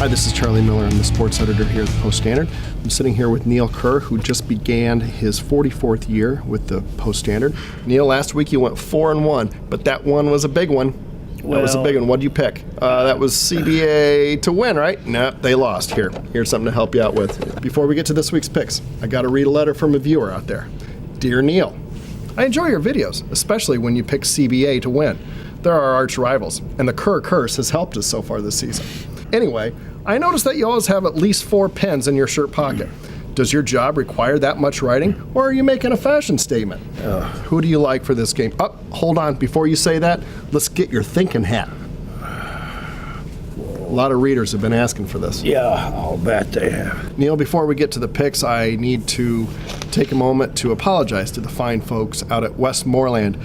Hi, this is Charlie Miller. I'm the sports editor here at the Post-Standard. I'm sitting here with Neil Kerr, who just began his 44th year with the Post-Standard. Neil, last week you went 4-1, but that one was a big one. That was a big one. What did you pick? That was CBA to win, right? No, they lost. Here's something to help you out with. Before we get to this week's picks, I got to read a letter from a viewer out there. Dear Neil, I enjoy your videos, especially when you pick CBA to win. They're our arch rivals, and the Kerr curse has helped us so far this season. Anyway, I noticed that you always have at least 4 pens in your shirt pocket. Does your job require that much writing, or are you making a fashion statement? Who do you like for this game? Oh, hold on. Before you say that, let's get your thinking hat. A lot of readers have been asking for this. Yeah, I'll bet they have. Neil, before we get to the picks, I need to take a moment to apologize to the fine folks out at Westmoreland.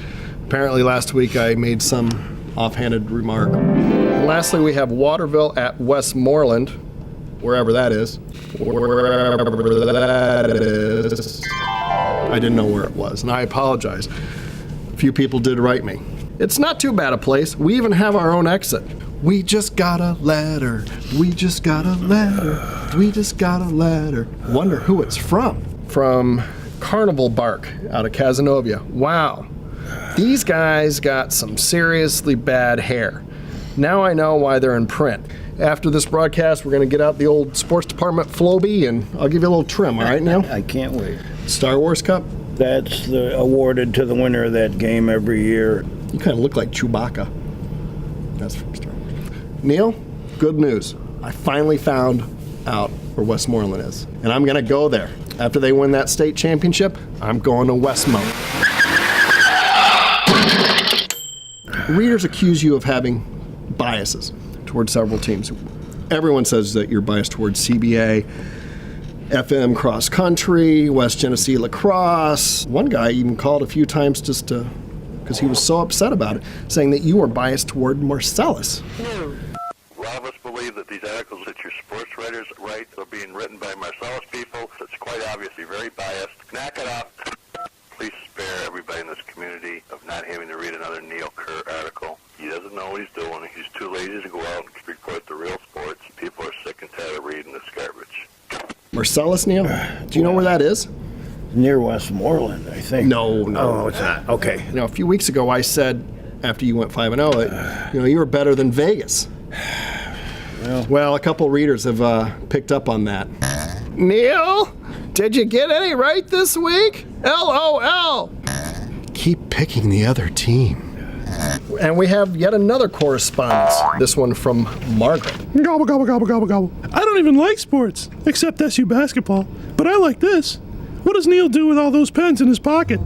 Apparently last week I made some offhanded remark. And lastly, we have Waterville at Westmoreland, wherever that is. I didn't know where it was, and I apologize. A few people did write me. It's not too bad a place. We even have our own exit. We just got a letter. We just got a letter. We just got a letter. Wonder who it's from. From Carnival Bark out of Cazenovia. Wow. These guys got some seriously bad hair. Now I know why they're in print. After this broadcast, we're going to get out the old sports department Flowbee, and I'll give you a little trim, all right, Neil? I can't wait. Star Wars Cup? That's awarded to the winner of that game every year. You kind of look like Chewbacca. That's from Star Wars. Neil, good news. I finally found out where Westmoreland is, and I'm going to go there. After they win that state championship, I'm going to Westmo. Readers accuse you of having biases towards several teams. Everyone says that you're biased towards CBA, FM cross country, West Genesee lacrosse. One guy even called a few times just because he was so upset about it, saying that you were biased toward Marcellus. A lot of us believe that these articles that your sports writers write are being written by Marcellus people. It's quite obviously very biased. Knock it off. Please spare everybody in this community of not having to read another Neil Kerr article. He doesn't know what he's doing. He's too lazy to go out and report the real sports. People are sick and tired of reading this garbage. Marcellus, Neil? Do you know where that is? Near Westmoreland, I think. No. Oh, it's not. Okay. You know, a few weeks ago I said, after you went 5-0, that you were better than Vegas. Well, a couple readers have picked up on that. Neil, did you get any right this week? LOL. Keep picking the other team. And we have yet another correspondence. This one from Margaret. Gobble, gobble, gobble, gobble, gobble. I don't even like sports, except SU basketball. But I like this. What does Neil do with all those pens in his pocket?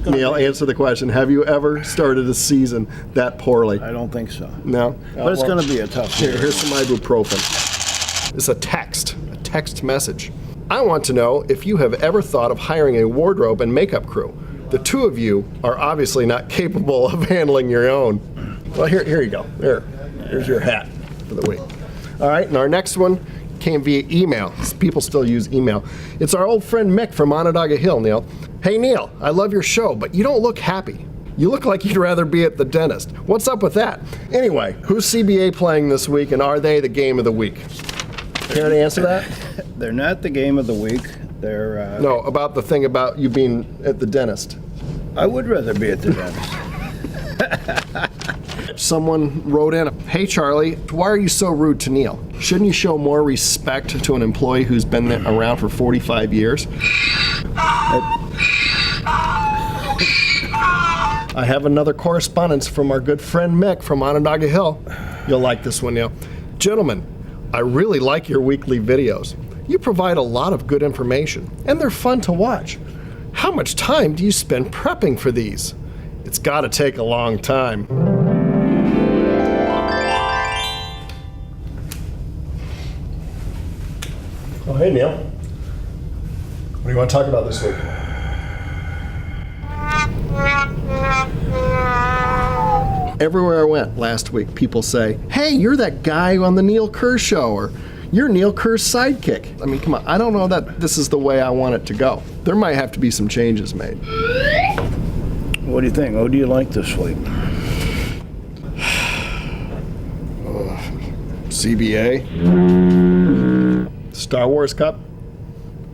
Neil, answer the question. Have you ever started a season that poorly? I don't think so. No? But it's going to be a tough year. Here's some ibuprofen. It's a text message. I want to know if you have ever thought of hiring a wardrobe and makeup crew. The two of you are obviously not capable of handling your own. Well, here you go. Here's your hat for the week. All right, and our next one came via email. People still use email. It's our old friend Mick from Onondaga Hill, Neil. Hey, Neil, I love your show, but you don't look happy. You look like you'd rather be at the dentist. What's up with that? Anyway, who's CBA playing this week, and are they the game of the week? Care to answer that? They're not the game of the week. They're... No, about the thing about you being at the dentist. I would rather be at the dentist. Someone wrote in, hey Charlie, why are you so rude to Neil? Shouldn't you show more respect to an employee who's been around for 45 years? I have another correspondence from our good friend Mick from Onondaga Hill. You'll like this one, Neil. Gentlemen, I really like your weekly videos. You provide a lot of good information, and they're fun to watch. How much time do you spend prepping for these? It's got to take a long time. Oh, hey, Neil. What do you want to talk about this week? Everywhere I went last week, people say, hey, you're that guy on the Neil Kerr show, or You're Neil Kerr's sidekick. I mean, come on, I don't know that this is the way I want it to go. There might have to be some changes made. What do you think? Who do you like this week? CBA? Star Wars Cup?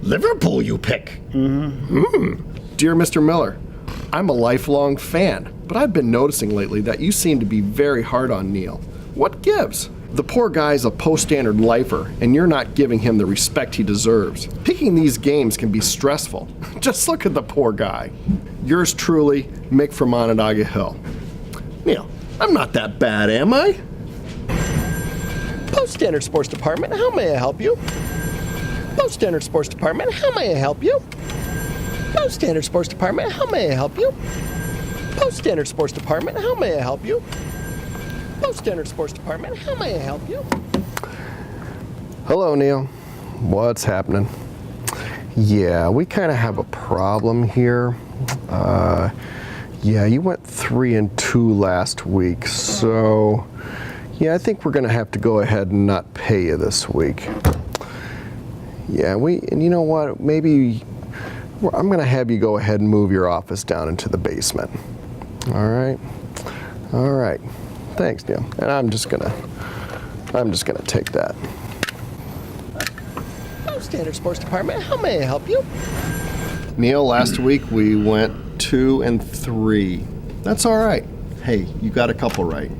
Liverpool you pick. Dear Mr. Miller, I'm a lifelong fan, but I've been noticing lately that you seem to be very hard on Neil. What gives? The poor guy's a post-standard lifer, and you're not giving him the respect he deserves. Picking these games can be stressful. Just look at the poor guy. Yours truly, Mick from Onondaga Hill. Neil, I'm not that bad, am I? Post-Standard Sports Department, how may I help you? Post-Standard Sports Department, how may I help you? Post-Standard Sports Department, how may I help you? Post-Standard Sports Department, how may I help you? Post-Standard Sports Department, how may I help you? Hello, Neil. What's happening? Yeah, we kind of have a problem here. Yeah, you went 3-2 last week, so yeah, I think we're gonna have to go ahead and not pay you this week. Yeah, and you know what? Maybe I'm gonna have you go ahead and move your office down into the basement. All right. All right. Thanks, Neil. And I'm just gonna take that. Post-Standard Sports Department, how may I help you? Neil, last week we went 2-3. That's all right. Hey, you got a couple right.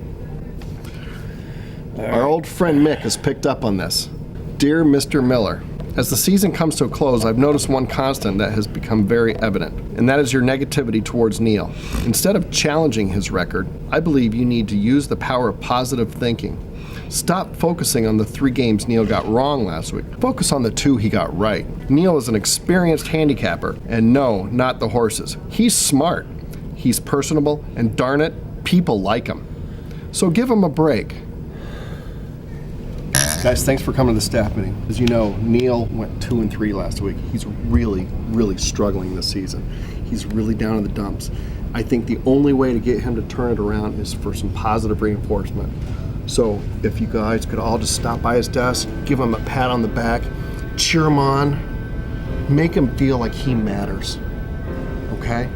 Our old friend Mick has picked up on this. Dear Mr. Miller, as the season comes to a close, I've noticed one constant that has become very evident, and that is your negativity towards Neil. Instead of challenging his record, I believe you need to use the power of positive thinking. Stop focusing on the 3 games Neil got wrong last week. Focus on the 2 he got right. Neil is an experienced handicapper, and no, not the horses. He's smart, he's personable, and darn it, people like him. So give him a break. Guys, thanks for coming to the staff meeting. As you know, Neil went 2-3 last week. He's really, really struggling this season. He's really down in the dumps. I think the only way to get him to turn it around is for some positive reinforcement. So if you guys could all just stop by his desk, give him a pat on the back, cheer him on, make him feel like he matters. Okay?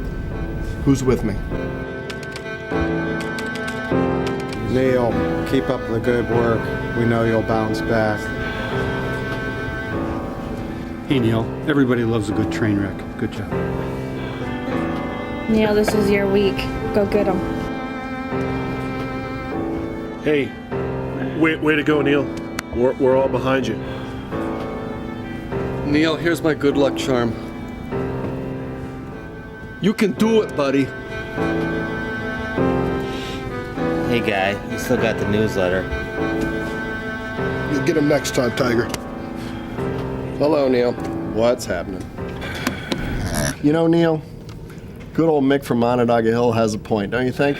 Who's with me? Neil, keep up the good work. We know you'll bounce back. Hey Neil, everybody loves a good train wreck. Good job. Neil, this is your week. Go get them. Hey, way to go, Neil. We're all behind you. Neil, here's my good luck charm. You can do it, buddy. Hey guy, you still got the newsletter. You'll get him next time, Tiger. Hello, Neil. What's happening? You know, Neil, good old Mick from Onondaga Hill has a point, don't you think?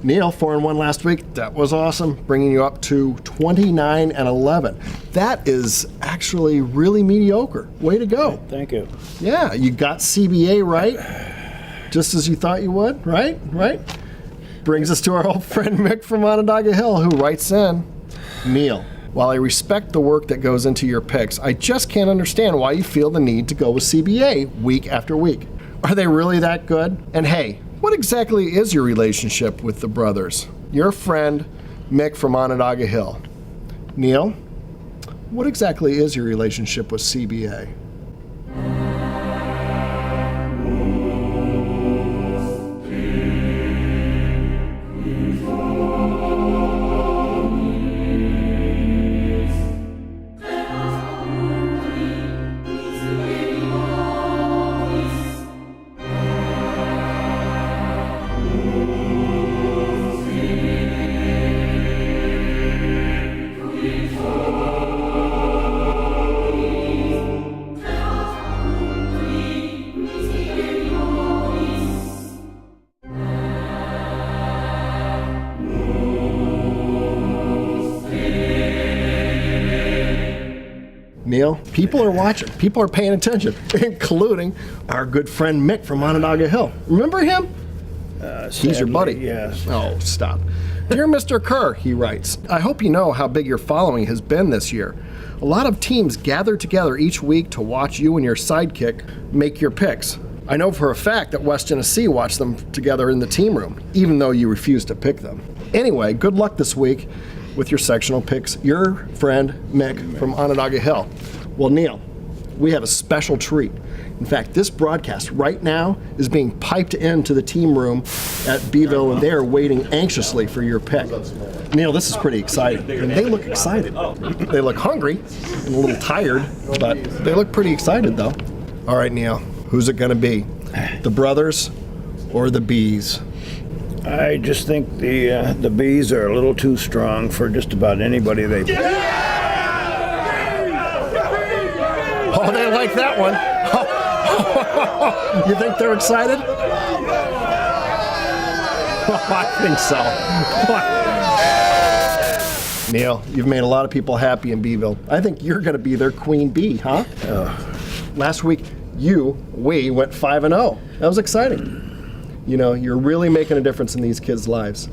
Neil, 4-1 last week. That was awesome, bringing you up to 29-11. That is actually really mediocre. Way to go. Thank you. Yeah, you got CBA right, just as you thought you would, right? Right? Brings us to our old friend Mick from Onondaga Hill, who writes in, Neil, while I respect the work that goes into your picks, I just can't understand why you feel the need to go with CBA week after week. Are they really that good? And hey, what exactly is your relationship with the brothers? Your friend, Mick from Onondaga Hill. Neil, what exactly is your relationship with CBA? Neil, people are watching. People are paying attention, including our good friend Mick from Onondaga Hill. Remember him? He's your buddy. Yes. Oh, stop. Dear Mr. Kerr, he writes, I hope you know how big your following has been this year. A lot of teams gather together each week to watch you and your sidekick make your picks. I know for a fact that West Genesee watched them together in the team room, even though you refused to pick them. Anyway, good luck this week with your sectional picks. Your friend Mick from Onondaga Hill. Well, Neil, we have a special treat. In fact, this broadcast right now is being piped into the team room at Beeville, and they are waiting anxiously for your pick. Neil, this is pretty exciting. And they look excited. They look hungry and a little tired, but they look pretty excited, though. All right, Neil, who's it going to be? The brothers or the bees? I just think the bees are a little too strong for just about anybody they play. Oh, they like that one. You think they're excited? I think so. Neil, you've made a lot of people happy in Beeville. I think you're going to be their queen bee, huh? Last week, we went 5-0. That was exciting. You know, you're really making a difference in these kids' lives.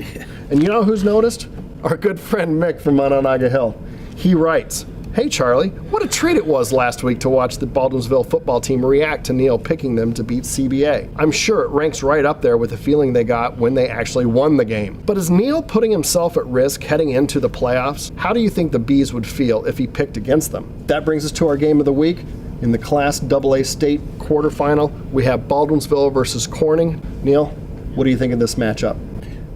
And you know who's noticed? Our good friend Mick from Onondaga Hill. He writes, "Hey Charlie, what a treat it was last week to watch the Baldwinsville football team react to Neil picking them to beat CBA. I'm sure it ranks right up there with the feeling they got when they actually won the game. But is Neil putting himself at risk heading into the playoffs? How do you think the Bees would feel if he picked against them?" That brings us to our game of the week. In the Class AA state quarterfinal, we have Baldwinsville versus Corning. Neil, what do you think of this matchup?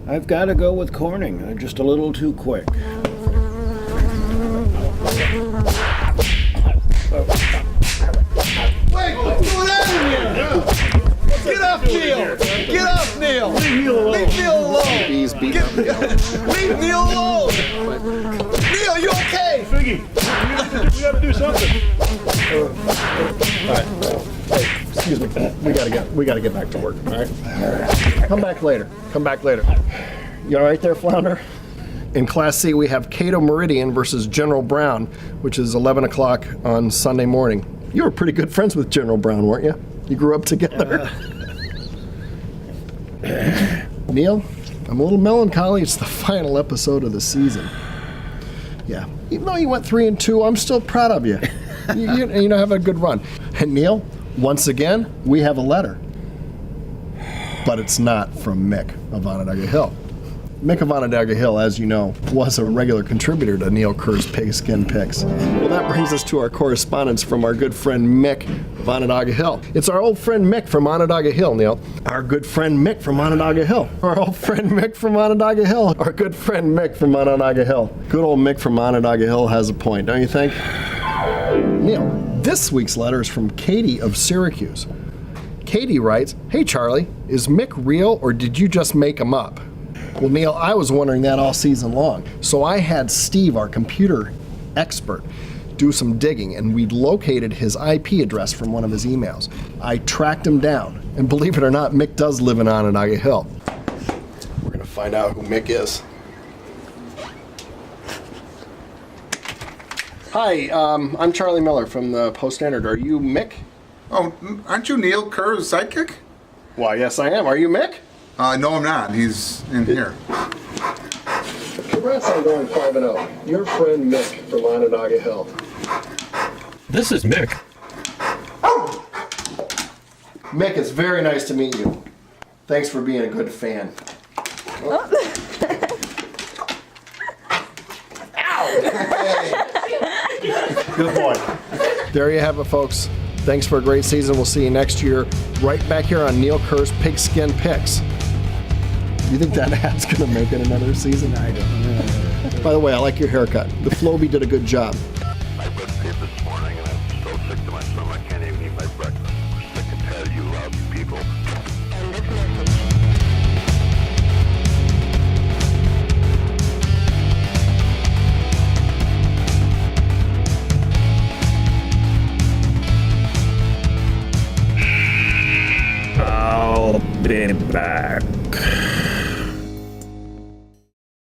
I've got to go with Corning. They're just a little too quick. Get up, Neil! Get up, Neil! Leave Neil alone! Bees beat up Neil. Leave Neil alone! Neil, you okay? Figgy, we gotta do something. All right. Hey, excuse me. We gotta get back to work. All right. Come back later. You all right there, Flounder? In Class C, we have Cato Meridian versus General Brown, which is 11 o'clock on Sunday morning. You were pretty good friends with General Brown, weren't you? You grew up together. Neil, I'm a little melancholy. It's the final episode of the season. Yeah, even though you went 3-2, I'm still proud of you. You know, have a good run. And Neil, once again, we have a letter. But it's not from Mick of Onondaga Hill. Mick of Onondaga Hill, as you know, was a regular contributor to Neil Kerr's Pigskin Picks. Well, that brings us to our correspondence from our good friend Mick of Onondaga Hill. It's our old friend Mick from Onondaga Hill, Neil. Our good friend Mick from Onondaga Hill. Our old friend Mick from Onondaga Hill. Our good friend Mick from Onondaga Hill. Good old Mick from Onondaga Hill has a point, don't you think? Neil, this week's letter is from Katie of Syracuse. Katie writes, "Hey Charlie, is Mick real or did you just make him up?" Well, Neil, I was wondering that all season long. So I had Steve, our computer expert, do some digging, and we'd located his IP address from one of his emails. I tracked him down, and believe it or not, Mick does live in Onondaga Hill. We're going to find out who Mick is. Hi, I'm Charlie Miller from the Post-Standard. Are you Mick? Oh, aren't you Neil Kerr's sidekick? Why, yes, I am. Are you Mick? No, I'm not. He's in here. Congrats on going 5-0. Your friend Mick from Onondaga Hill. This is Mick. Mick, it's very nice to meet you. Thanks for being a good fan. Ow! Good boy. There you have it, folks. Thanks for a great season. We'll see you next year, right back here on Neil Kerr's Pigskin Picks. You think that ad's gonna make it another season? I don't know. By the way, I like your haircut. The Floby did a good job. I read the paper this morning and I'm so sick to my stomach I can't even eat my breakfast. I'm sick and tired of you lousy people. I'll be back.